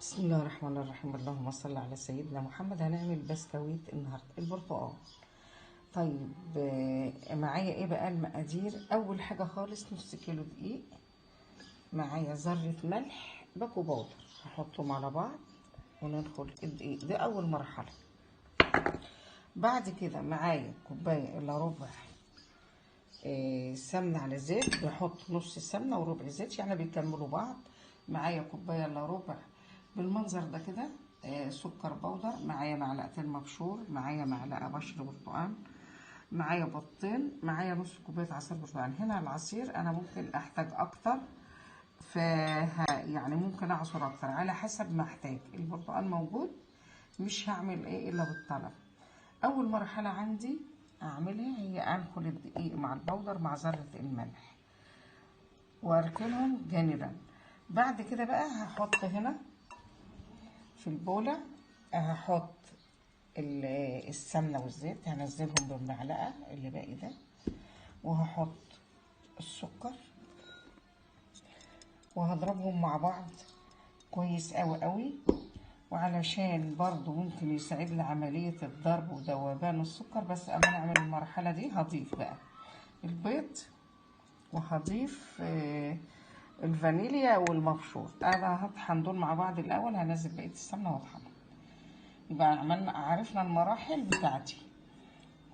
بسم الله الرحمن الرحيم. اللهم صل على سيدنا محمد. هنعمل بسكويت النهارده البرتقال. طيب معايا ايه بقى المقادير؟ اول حاجه خالص نص كيلو دقيق، معايا ذره ملح، باكو باودر، هحطهم على بعض وندخل الدقيق. ده اول مرحله. بعد كده معايا كوبايه الا ربع سمنه على زيت، بحط نص سمنه وربع زيت يعني بيكملوا بعض. معايا كوبايه الا ربع بالمنظر ده كده سكر بودر، معايا معلقتين مبشور، معايا معلقه بشر برتقال، معايا بيضتين، معايا نص كوبايه عصير برتقال. هنا العصير انا ممكن احتاج اكتر، يعني ممكن اعصر اكتر على حسب ما احتاج. البرتقال موجود، مش هعمل ايه الا بالطلب. اول مرحله عندي اعملها هي انخل الدقيق مع البودر مع ذره الملح واركنهم جانبا. بعد كده بقى هحط هنا في البولة، هحط السمنة والزيت، هنزلهم بالمعلقة اللي باقي ده، وهحط السكر وهضربهم مع بعض كويس قوي قوي. وعلشان برضو ممكن يساعدني عملية الضرب وذوبان السكر، بس اما نعمل المرحلة دي هضيف بقى البيض وهضيف الفانيليا والمبشور. انا هطحن دول مع بعض الاول، هنزل بقية السمنة واطحنها. يبقى عرفنا المراحل بتاعتي،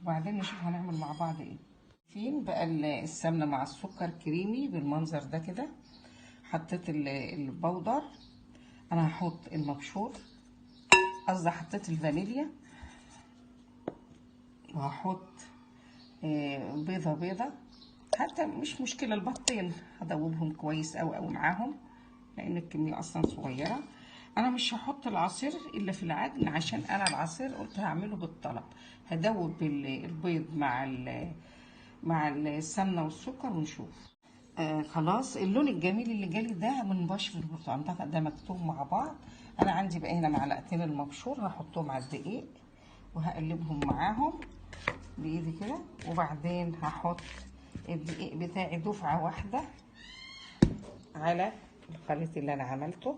وبعدين نشوف هنعمل مع بعض ايه. فين بقى السمنه مع السكر كريمي بالمنظر ده كده. حطيت البودر، انا هحط المبشور، قصدي حطيت الفانيليا، وهحط بيضه بيضه، حتى مش مشكله البطين هدوبهم كويس قوي قوي معاهم لان الكميه اصلا صغيره. انا مش هحط العصير الا في العجن، عشان انا العصير قلت هعمله بالطلب. هدوب البيض مع السمنه والسكر ونشوف. خلاص اللون الجميل اللي جالي ده من بشر البرتقال ده مكتوب مع بعض. انا عندي بقى هنا معلقتين المبشور، هحطهم على الدقيق وهقلبهم معاهم بايدي كده، وبعدين هحط الدقيق بتاعي دفعه واحده على الخليط اللي انا عملته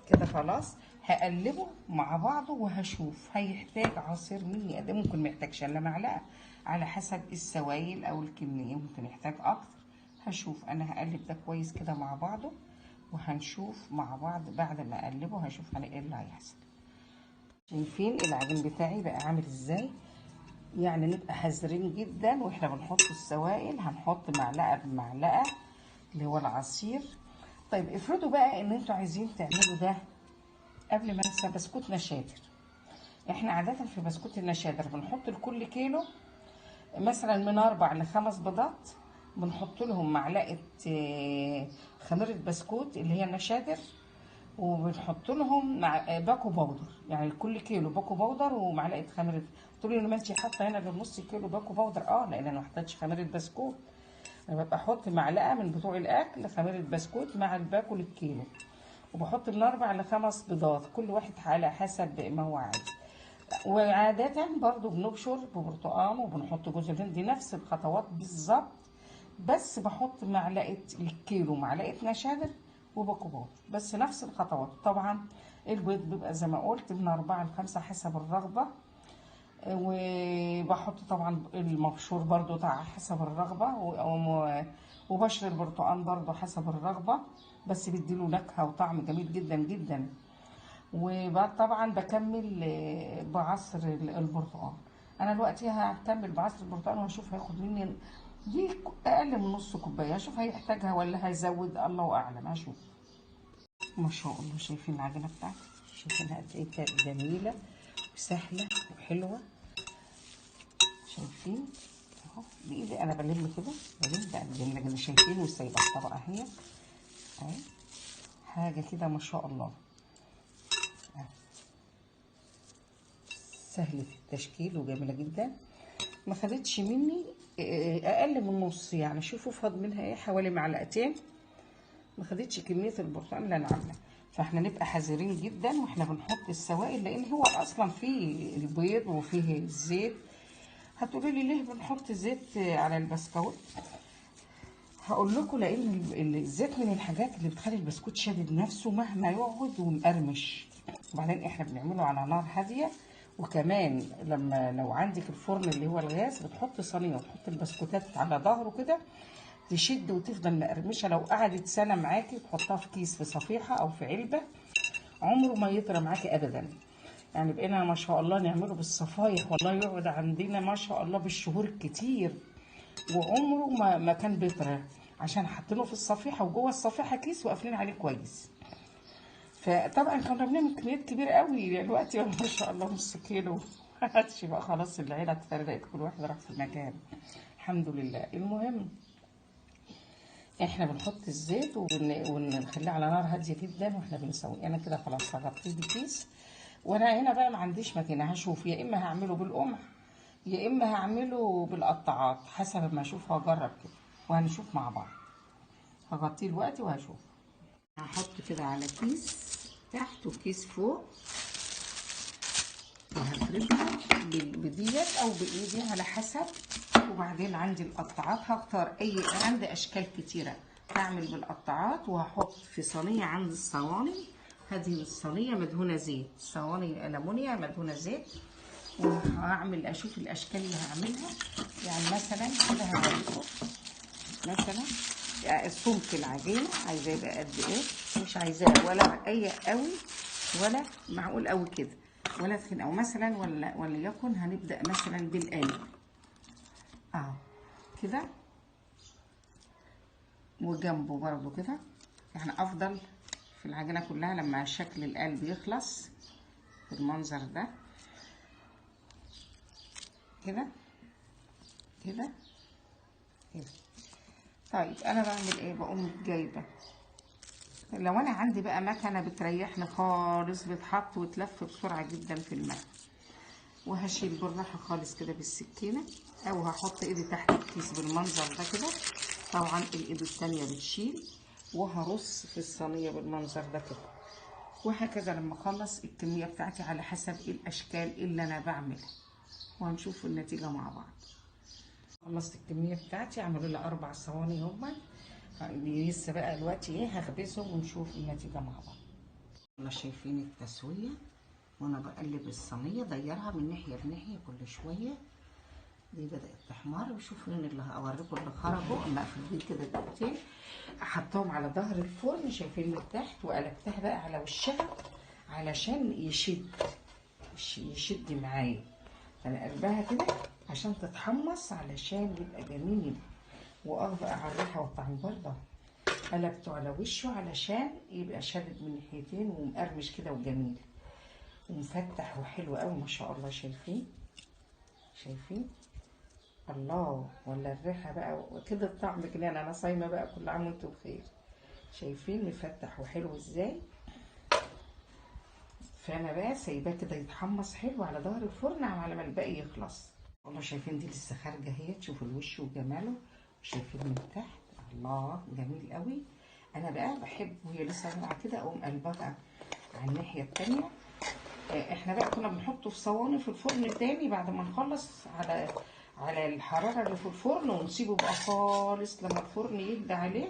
كده. خلاص هقلبه مع بعضه وهشوف هيحتاج عصير مني قد ايه. ممكن ما يحتاجش الا معلقه على حسب السوائل او الكميه، ممكن يحتاج اكتر. هشوف. انا هقلب ده كويس كده مع بعضه، وهنشوف مع بعض بعد ما اقلبه هشوف ايه اللي هيحصل. شايفين العجين بتاعي بقى عامل ازاي؟ يعني نبقى حذرين جدا واحنا بنحط السوائل، هنحط معلقه بمعلقه اللي هو العصير. طيب افرضوا بقى ان انتوا عايزين تعملوا ده قبل ما انسى بسكوت نشادر. احنا عادة في بسكوت النشادر بنحط لكل كيلو مثلا من 4 ل5 بيضات، بنحط لهم معلقة خميرة بسكوت اللي هي النشادر، وبنحط لهم باكو باودر. يعني لكل كيلو باكو باودر ومعلقة خميرة. تقولي لي ما انتي حاطة هنا للنص كيلو باكو باودر؟ لان انا ما حطيتش خميرة بسكوت. انا ببقى احط معلقة من بتوع الاكل خميرة بسكوت مع الباكو للكيلو، وبحط من 4 ل5 بيضات، كل واحد على حسب ما هو عايز. وعادة برضو بنبشر ببرتقال وبنحط جوز الهند، نفس الخطوات بالظبط، بس بحط معلقة الكيلو معلقة نشادر وباكو باودر، بس نفس الخطوات. طبعا البيض بيبقى زي ما قلت من 4 ل5 حسب الرغبة، وبحط طبعا المبشور برضو حسب الرغبة، وبشر البرتقال برضو حسب الرغبة، بس بيديله نكهة وطعم جميل جدا جدا. وبعد طبعا بكمل بعصر البرتقال. انا دلوقتي هكمل بعصر البرتقال وهشوف هياخد مني دي اقل من نص كوبايه، هشوف هيحتاجها ولا هيزود، الله اعلم. هشوف. ما شاء الله شايفين العجينه بتاعتي؟ شايفينها قد ايه كانت جميله وسهله وحلوه؟ شايفين اهو بايدي انا بلم كده، بلم بقى جميله جدا. شايفين وسايبه الطبقه اهي حاجه كده ما شاء الله. سهلة التشكيل وجميلة جدا، ما خدتش مني اقل من نص. يعني شوفوا فاض منها ايه، حوالي معلقتين، ما خدتش كمية البرتقال اللي انا عاملاه. فاحنا نبقى حذرين جدا واحنا بنحط السوائل، لان هو اصلا فيه البيض وفيه الزيت. هتقولي لي ليه بنحط زيت على البسكوت؟ هقول لكم لان الزيت من الحاجات اللي بتخلي البسكوت شادد نفسه مهما يقعد ومقرمش. وبعدين احنا بنعمله على نار هاديه. وكمان لو عندك الفرن اللي هو الغاز، بتحط صينيه وتحط البسكوتات على ظهره كده، تشد وتفضل مقرمشه. لو قعدت سنه معاكي تحطها في كيس، في صفيحه او في علبه، عمره ما يطرى معاكي ابدا. يعني بقينا ما شاء الله نعمله بالصفايح، والله يقعد عندنا ما شاء الله بالشهور الكتير، وعمره ما كان بيطرى، عشان حاطينه في الصفيحه، وجوه الصفيحه كيس وقافلين عليه كويس. فطبعا كنا بنعمل كميات كبيره قوي. دلوقتي ما شاء الله نص كيلو هاتش بقى، خلاص العيله اتفرقت، كل واحد راح في مكان. الحمد لله. المهم احنا بنحط الزيت ونخليه على نار هاديه جدا واحنا بنسوي. انا كده خلاص هغطيه بكيس. وانا هنا بقى ما عنديش ماكينه، هشوف يا اما هعمله بالقمع يا اما هعمله بالقطاعات، حسب ما اشوف. هجرب كده وهنشوف مع بعض. هغطيه دلوقتي وهشوف. هحط كده على كيس تحت وكيس فوق، وهفردها بديت او بايدي على حسب. وبعدين عندي القطاعات، هختار عندي اشكال كتيره. هعمل بالقطاعات وهحط في صينيه عند الصواني. هذه الصينيه مدهونه زيت، صواني ألمونيا مدهونه زيت. وهعمل اشوف الاشكال اللي هعملها. يعني مثلا كده هوريكم مثلا سمك العجينه عايزاه يبقى قد ايه. مش عايزاه ولا رقيق قوي ولا معقول قوي كده ولا تخين. او مثلا وليكن هنبدا مثلا بالقالب اهو كده، وجنبه برضو كده. يعني افضل في العجينه كلها لما شكل القلب يخلص بالمنظر ده كده كده كده. طيب انا بعمل ايه؟ بقوم جايبه، لو انا عندي بقى مكنه بتريحني خالص، بتحط وتلف بسرعه جدا في المكنه، وهشيل بالراحه خالص كده بالسكينه، او هحط ايدي تحت الكيس بالمنظر ده كده. طبعا الايد التانيه بتشيل، وهرص في الصينيه بالمنظر ده كده. وهكذا لما اخلص الكميه بتاعتي على حسب الاشكال اللي انا بعملها، وهنشوف النتيجه مع بعض. خلصت الكميه بتاعتي، عملوا لي 4 صواني هما. لسه بقى دلوقتي ايه هخبزهم ونشوف النتيجه مع بعض. يلا شايفين التسويه، وانا بقلب الصينيه دايرها من ناحيه لناحيه كل شويه. دي بدات تحمر، وشوفوا مين اللي هوريكم اللي خرجوا. اما اقفل كده دقيقتين، احطهم على ظهر الفرن شايفين من تحت، وقلبتها بقى على وشها علشان يشد معايا. انا قلبها كده عشان تتحمص، علشان يبقى جميل وأغفى على الريحه والطعم. برضه قلبته على وشه علشان يبقى شادد من ناحيتين ومقرمش كده وجميل ومفتح وحلو قوي ما شاء الله. شايفين الله، ولا الريحه بقى كده، الطعم كمان. انا صايمه بقى، كل عام وانتم بخير. شايفين مفتح وحلو ازاي. فانا بقى سايباه كده يتحمص حلو على ظهر الفرن على ما الباقي يخلص. والله شايفين دي لسه خارجه اهي، تشوفوا الوش وجماله. شايفين من تحت الله جميل قوي. انا بقى بحب وهي لسه طالعه كده اقوم قلبها على الناحيه التانيه. احنا بقى كنا بنحطه في صواني في الفرن تاني بعد ما نخلص على الحراره اللي في الفرن، ونسيبه بقى خالص لما الفرن يهدى عليه.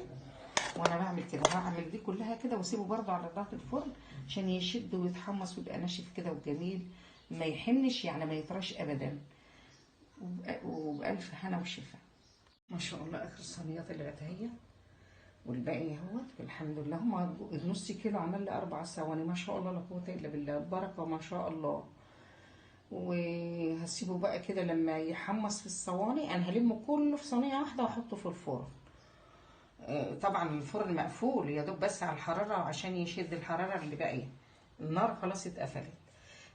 وانا بعمل كده هعمل دي كلها كده واسيبه برده على ظهر الفرن عشان يشد ويتحمص ويبقى ناشف كده وجميل، ما يحنش يعني، ما يطرش ابدا. وبألف هنا وشفا. ما شاء الله اخر الصينيات اللي بقت اهي، والباقي اهوت الحمد لله. هما النص كيلو عمل لي 4 صواني ما شاء الله، لا قوه الا بالله، البركه ما شاء الله. وهسيبه بقى كده لما يحمص في الصواني. انا هلمه كله في صينيه واحده واحطه في الفرن. طبعا الفرن مقفول يا دوب بس على الحراره عشان يشد الحراره اللي باقيه. النار خلاص اتقفلت.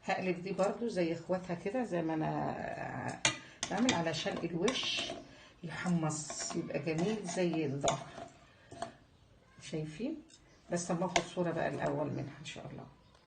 هقلب دي برضو زي اخواتها كده زي ما انا بعمل، علشان الوش يحمص يبقى جميل زي الظهر. شايفين؟ بس اما اخد صوره بقى الاول منها ان شاء الله.